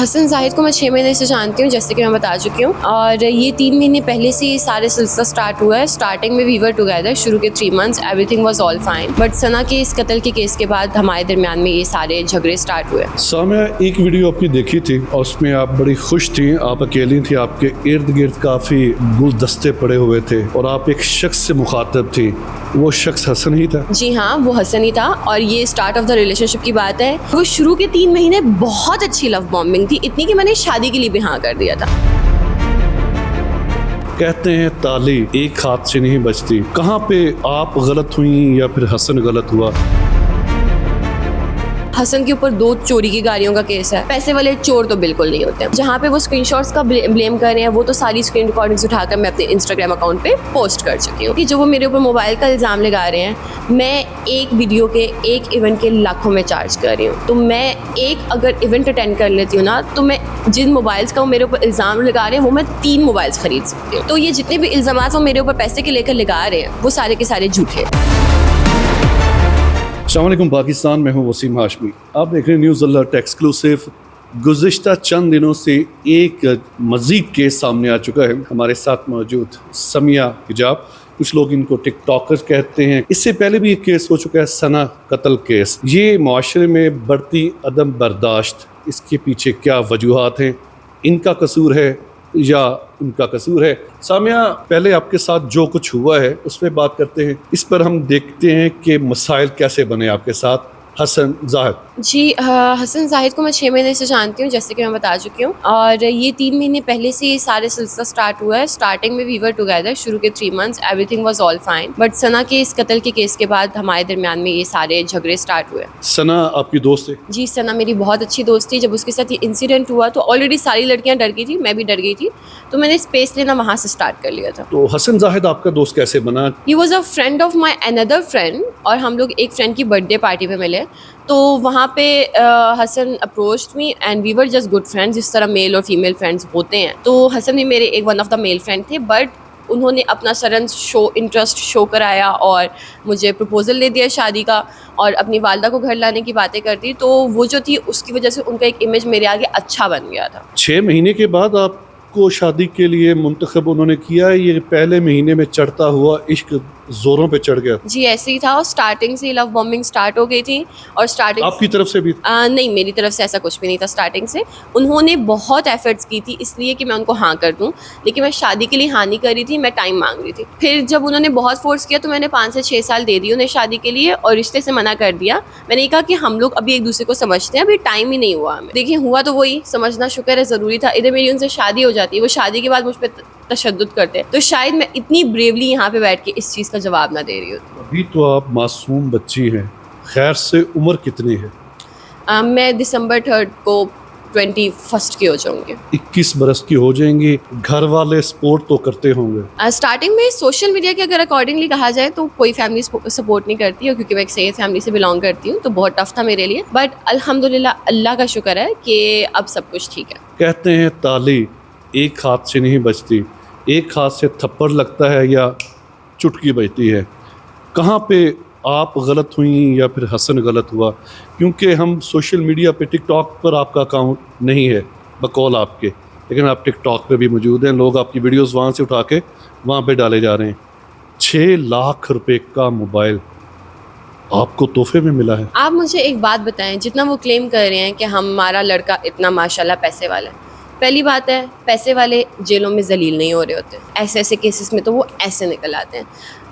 हसन जाहिद को मैं 6 महीने से जानती हूँ, जैसे कि मैं बता चुकी हूँ, और ये 3 महीने पहले से ये सारे सिलसिला स्टार्ट हुआ है। स्टार्टिंग में वी वर टुगेदर, शुरू के 3 months everything was all fine, but Sana के इस कत्ल के केस के बाद हमारे दरमियान में ये सारे झगड़े स्टार्ट हुए। सामिया, एक वीडियो आपकी देखी थी और उसमें आप बड़ी खुश थी, आप अकेली थी, आपके इर्द गिर्द काफ़ी गुलदस्ते पड़े हुए थे और आप एक शख्स से मुखातब थी। वो शख्स हसन ही था? जी हाँ, वो हसन ही था। और ये स्टार्ट ऑफ द रिलेशनशिप की बात है। वो शुरू के 3 महीने बहुत अच्छी लव बॉम्बिंग थी, इतनी कि मैंने शादी के लिए भी हाँ कर दिया था। कहते हैं ताली एक हाथ से नहीं बचती। कहाँ पे आप गलत हुई या फिर हसन गलत हुआ? हसन के ऊपर 2 चोरी की गाड़ियों का केस है। पैसे वाले चोर तो बिल्कुल नहीं होते। जहाँ पे वो स्क्रीनशॉट्स का ब्लेम कर रहे हैं, वो तो सारी स्क्रीन रिकॉर्डिंग्स उठाकर मैं अपने इंस्टाग्राम अकाउंट पे पोस्ट कर चुकी हूँ कि जो वो मेरे ऊपर मोबाइल का इल्ज़ाम लगा रहे हैं, मैं एक वीडियो के एक इवेंट के लाखों में चार्ज कर रही हूँ। तो मैं एक अगर इवेंट अटेंड कर लेती हूँ ना, तो मैं जिन मोबाइल्स का वो मेरे ऊपर इल्ज़ाम लगा रहे हैं, वो मैं 3 मोबाइल्स खरीद सकती हूँ। तो ये जितने भी इल्ज़ाम वो मेरे ऊपर पैसे के लेकर लगा रहे हैं, वो सारे के सारे झूठे हैं। अस्सलाम वालेकुम पाकिस्तान, मैं हूँ वसीम हाशमी। आप देख रहे हैं न्यूज़ अलर्ट एक्सक्लूसिव। गुज़िश्ता चंद दिनों से एक मज़ीद केस सामने आ चुका है। हमारे साथ मौजूद समिया हिजाब, कुछ लोग इनको टिकटॉकर कहते हैं। इससे पहले भी एक केस हो चुका है, सना कत्ल केस। ये माशरे में बढ़ती अदम बर्दाश्त, इसके पीछे क्या वजूहात हैं? इनका कसूर है या उनका कसूर है? सामिया, पहले आपके साथ जो कुछ हुआ है उस पर बात करते हैं। इस पर हम देखते हैं कि मसाइल कैसे बने आपके साथ। हसन जाहिद जी, हसन जाहिद को मैं 6 महीने से जानती हूँ, जैसे कि मैं बता चुकी हूँ, और ये 3 महीने पहले से ये सारे सिलसिला स्टार्ट हुआ है। स्टार्टिंग में वी वर टुगेदर, शुरू के 3 months everything was all fine, but Sana के इस कत्ल के केस के बाद हमारे दरमियान में ये सारे झगड़े स्टार्ट हुए। सना आपकी दोस्त है? जी, सना मेरी बहुत अच्छी दोस्त थी। जब उसके साथ ये इंसिडेंट हुआ तो ऑलरेडी सारी लड़कियाँ डर गई थी, मैं भी डर गई थी, तो मैंने स्पेस लेना वहाँ से स्टार्ट कर लिया था। तो हसन जाहिद आपका दोस्त कैसे बना? He was a friend of my another friend, और हम लोग एक फ्रेंड की बर्थडे पार्टी पे मिले। तो वहाँ पे Hasan approached me and we were just good friends, जिस तरह मेल और फीमेल फ्रेंड्स होते हैं। तो हसन भी मेरे एक one of the male friend थे, बट उन्होंने अपना सडन इंटरेस्ट शो कराया और मुझे प्रपोजल दे दिया शादी का, और अपनी वालदा को घर लाने की बातें करती। तो वो जो थी उसकी वजह से उनका एक इमेज मेरे आगे अच्छा बन गया था। 6 महीने के बाद आपको शादी के लिए मुंतखब उन्होंने किया, ये पहले महीने में चढ़ता हुआ इश्क जोरों पे चढ़ गया? जी, ऐसे ही था। और स्टार्टिंग से लव बॉम्बिंग स्टार्ट हो गई थी। और स्टार्टिंग आपकी तरफ से भी? नहीं, मेरी तरफ से ऐसा कुछ भी नहीं था। स्टार्टिंग से उन्होंने बहुत एफर्ट्स की थी इसलिए कि मैं उनको हाँ कर दूं, लेकिन मैं शादी के लिए हाँ नहीं कर रही थी, मैं टाइम मांग रही थी। फिर जब उन्होंने बहुत फोर्स किया तो मैंने 5 से 6 साल दे दिए उन्हें शादी के लिए, और रिश्ते से मना कर दिया। मैंने ये कहा कि हम लोग अभी एक दूसरे को समझते हैं, अभी टाइम ही नहीं हुआ हमें। देखिए, हुआ तो वही, समझना शुक्र है ज़रूरी था। इधर मेरी उनसे शादी हो जाती, वो शादी के बाद मुझ पर तशद्दुद करते, तो शायद मैं इतनी ब्रेवली यहाँ पे बैठ के इस चीज़ का जवाब ना दे रही होती। अभी तो आप मासूम बच्ची हैं। खैर से उम्र कितनी है? मैं दिसंबर 3 को 21 की हो जाऊंगी। 21 बरस की हो जाएंगी। घर वाले सपोर्ट तो करते होंगे? स्टार्टिंग में सोशल मीडिया के अगर अकॉर्डिंगली कहा जाए तो कोई फैमिली सपोर्ट नहीं करती, और क्योंकि मैं एक सैयद फैमिली से बिलोंग करती हूँ तो बहुत टफ था मेरे लिए, बट अल्हम्दुलिल्लाह अल्लाह का शुक्र है कि अब सब कुछ ठीक है। कहते हैं ताली एक हाथ से नहीं बजती, एक हाथ से थप्पड़ लगता है या चुटकी बजती है। कहाँ पे आप गलत हुई या फिर हसन गलत हुआ? क्योंकि हम सोशल मीडिया पे टिकटॉक पर आपका अकाउंट नहीं है बकौल आपके, लेकिन आप टिकटॉक पे भी मौजूद हैं। लोग आपकी वीडियोस वहाँ से उठा के वहाँ पे डाले जा रहे हैं। 6 लाख रुपए का मोबाइल आपको तोहफे में मिला है। आप मुझे एक बात बताएं, जितना वो क्लेम कर रहे हैं कि हमारा लड़का इतना माशाल्लाह पैसे वाला है, पहली बात है, पैसे वाले जेलों में जलील नहीं हो रहे होते। ऐसे ऐसे केसेस में तो वो ऐसे निकल आते हैं।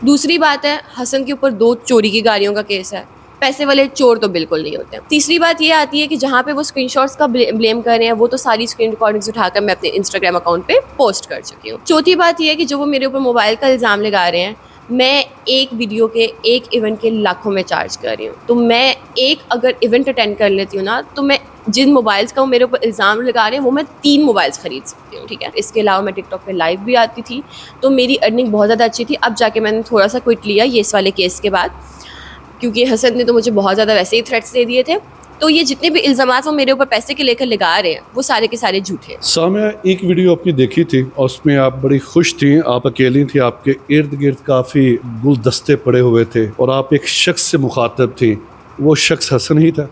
दूसरी बात है, हसन के ऊपर 2 चोरी की गाड़ियों का केस है। पैसे वाले चोर तो बिल्कुल नहीं होते। तीसरी बात ये आती है कि जहाँ पे वो स्क्रीनशॉट्स का ब्लेम कर रहे हैं, वो तो सारी स्क्रीन रिकॉर्डिंग्स उठाकर मैं अपने इंस्टाग्राम अकाउंट पे पोस्ट कर चुकी हूँ। चौथी बात ये है कि जो वो मेरे ऊपर मोबाइल का इल्ज़ाम लगा रहे हैं, मैं एक वीडियो के एक इवेंट के लाखों में चार्ज कर रही हूँ। तो मैं एक अगर इवेंट अटेंड कर लेती हूँ ना, तो मैं जिन मोबाइल्स का वो मेरे ऊपर इल्ज़ाम लगा रहे हैं, वो मैं 3 मोबाइल्स खरीद सकती हूँ, ठीक है। इसके अलावा मैं टिकटॉक पे लाइव भी आती थी, तो मेरी अर्निंग बहुत ज़्यादा अच्छी थी। अब जाके मैंने थोड़ा सा क्विट लिया ये इस वाले केस के बाद, क्योंकि हसन ने तो मुझे बहुत ज़्यादा वैसे ही थ्रेट्स दे दिए थे। तो ये जितने भी इल्ज़ामात वो मेरे ऊपर पैसे के लेकर लगा रहे हैं, वो सारे के सारे झूठे हैं। सामिया, एक वीडियो आपकी देखी थी और उसमें आप बड़ी खुश थी, आप अकेली थी, आपके इर्द गिर्द काफ़ी गुलदस्ते पड़े हुए थे और आप एक शख्स से मुखातब थी। वो शख्स हसन ही था?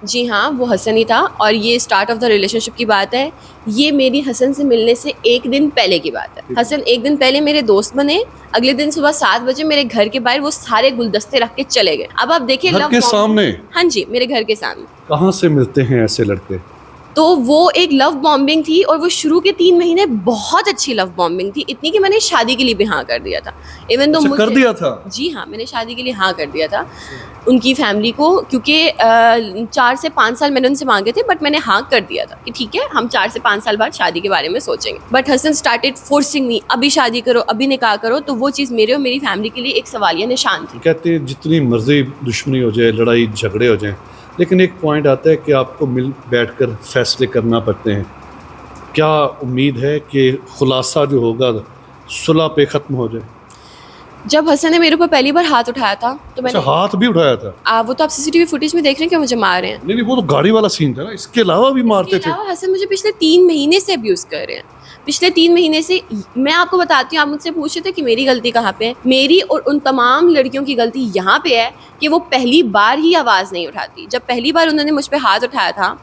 जी हाँ, वो हसन ही था और ये स्टार्ट ऑफ द रिलेशनशिप की बात है। ये मेरी हसन से मिलने से एक दिन पहले की बात है। हसन एक दिन पहले मेरे दोस्त बने, अगले दिन सुबह 7 बजे मेरे घर के बाहर वो सारे गुलदस्ते रख के चले गए। अब आप देखिए घर के सामने? हाँ जी, मेरे घर के सामने। कहाँ से मिलते हैं ऐसे लड़के? तो वो एक लव बॉम्बिंग थी और वो शुरू के 3 महीने बहुत अच्छी लव बॉम्बिंग थी, इतनी कि मैंने शादी के लिए भी हाँ कर दिया था। इवन तो कर दिया था? जी हाँ, मैंने शादी के लिए हाँ कर दिया था उनकी फैमिली को, क्योंकि 4 से 5 साल मैंने उनसे मांगे थे, बट मैंने हाँ कर दिया था कि ठीक है, हम 4 से 5 साल बाद शादी के बारे में सोचेंगे। But Hasan started forcing me, अभी शादी करो, अभी निकाह करो। तो वो चीज़ मेरे और मेरी फैमिली के लिए एक सवालिया निशान थी। कहते हैं जितनी मर्जी दुश्मनी हो जाए, लड़ाई झगड़े हो जाए, लेकिन एक पॉइंट आता है कि आपको मिल बैठकर फैसले करना पड़ते हैं। क्या उम्मीद है कि खुलासा जो होगा सुलह पे ख़त्म हो जाए? जब हसन ने मेरे ऊपर पहली बार हाथ उठाया था तो मैंने हाथ भी उठाया था? वो तो आप सीसीटीवी फुटेज में देख रहे हैं कि मुझे मार रहे हैं। नहीं, वो तो गाड़ी वाला सीन था ना, इसके अलावा भी मारते थे। हसन मुझे पिछले 3 महीने से अब्यूज़ कर रहे हैं। पिछले 3 महीने से मैं आपको बताती हूँ, आप मुझसे पूछ रहे थे कि मेरी गलती कहाँ पे है। मेरी और उन तमाम लड़कियों की गलती यहाँ पे है कि वो पहली बार ही आवाज़ नहीं उठाती। जब पहली बार उन्होंने मुझ पे हाथ उठाया था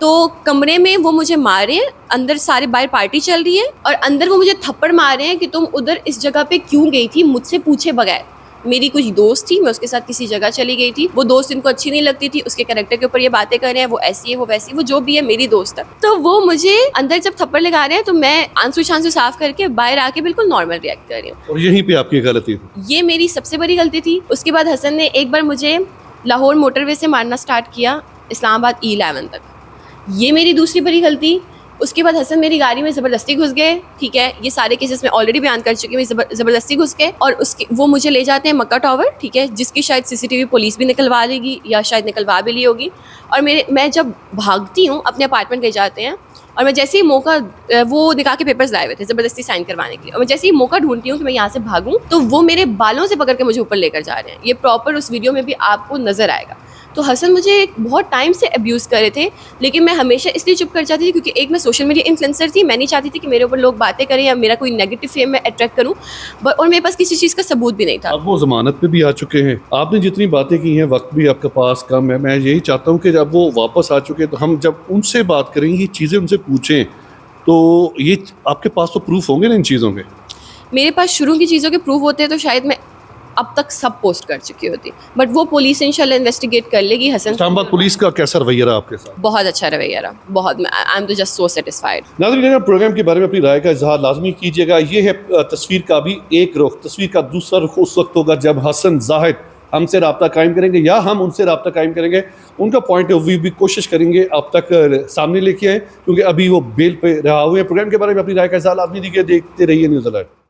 तो कमरे में वो मुझे मार रहे हैं, अंदर सारे बाहर पार्टी चल रही है और अंदर वो मुझे थप्पड़ मार रहे हैं कि तुम उधर इस जगह पे क्यों गई थी, मुझसे पूछे बगैर। मेरी कुछ दोस्त थी, मैं उसके साथ किसी जगह चली गई थी, वो दोस्त इनको अच्छी नहीं लगती थी, उसके कैरेक्टर के ऊपर ये बातें कर रहे हैं, वो ऐसी है, वो वैसी, वो जो भी है मेरी दोस्त है। तो वो मुझे अंदर जब थप्पड़ लगा रहे हैं तो मैं आंसू शांसू साफ करके बाहर आके बिल्कुल नॉर्मल रिएक्ट कर रही हूँ। और यहीं पे आपकी गलती थी? ये मेरी सबसे बड़ी गलती थी। उसके बाद हसन ने एक बार मुझे लाहौर मोटरवे से मारना स्टार्ट किया इस्लामाबाद E11 तक, ये मेरी दूसरी बड़ी गलती। उसके बाद हसन मेरी गाड़ी में ज़बरदस्ती घुस गए, ठीक है, ये सारे केसेस में ऑलरेडी बयान कर चुकी हूँ। ज़बरदस्ती घुस गए और उसके वो मुझे ले जाते हैं मक्का टावर, ठीक है, जिसकी शायद सीसीटीवी पुलिस भी निकलवा लेगी या शायद निकलवा भी ली होगी। और मैं जब भागती हूँ अपने अपार्टमेंट ले जाते हैं और मैं जैसे ही मौका, वो निकाह के पेपर्स लाए हुए थे ज़बरदस्ती साइन करवाने के लिए, और मैं जैसे ही मौका ढूंढती हूँ कि मैं यहाँ से भागूँ तो वो मेरे बालों से पकड़ के मुझे ऊपर लेकर जा रहे हैं। ये प्रॉपर उस वीडियो में भी आपको नज़र आएगा। तो हसन मुझे बहुत टाइम से अब्यूज़ कर रहे थे, लेकिन मैं हमेशा इसलिए चुप कर जाती थी क्योंकि एक मैं सोशल मीडिया इन्फ्लुएंसर थी, मैं नहीं चाहती थी कि मेरे ऊपर लोग बातें करें या मेरा कोई नेगेटिव फेम मैं अट्रैक्ट करूं, और मेरे पास किसी चीज़ का सबूत भी नहीं था। अब वो ज़मानत पे भी आ चुके हैं, आपने जितनी बातें की हैं, वक्त भी आपके पास कम है। मैं यही चाहता हूँ कि जब वो वापस आ चुके तो हम जब उनसे बात करेंगे, ये चीज़ें उनसे पूछें, तो ये आपके पास तो प्रूफ होंगे ना इन चीज़ों के? मेरे पास शुरू की चीज़ों के प्रूफ होते हैं तो शायद मैं अब तक सब पोस्ट कर चुकी होती, बट वो पुलिस इंशाल्लाह इन्वेस्टिगेट कर लेगी। हसन इस्लामाबाद पुलिस का कैसा रवैया रहा आपके साथ? बहुत अच्छा रवैया रहा, बहुत। आई एम तो जस्ट सो सेटिस्फाइड। नाज़रीन, प्रोग्राम के बारे में अपनी राय का इजहार लाजमी कीजिएगा। ये है तस्वीर का भी एक रुख। तस्वीर का दूसरा रुख उस वक्त होगा जब हसन जाहिद हमसे रब्ता कायम करेंगे या हम उनसे रब्ता कायम करेंगे। उनका पॉइंट ऑफ व्यू भी कोशिश करेंगे अब तक सामने लेके आए, क्योंकि अभी वो बेल पे रहा हुए हैं। प्रोग्राम के बारे में अपनी राय का इजहार लाजमी दीजिए। देखते रहिए न्यूज़ अलर्ट।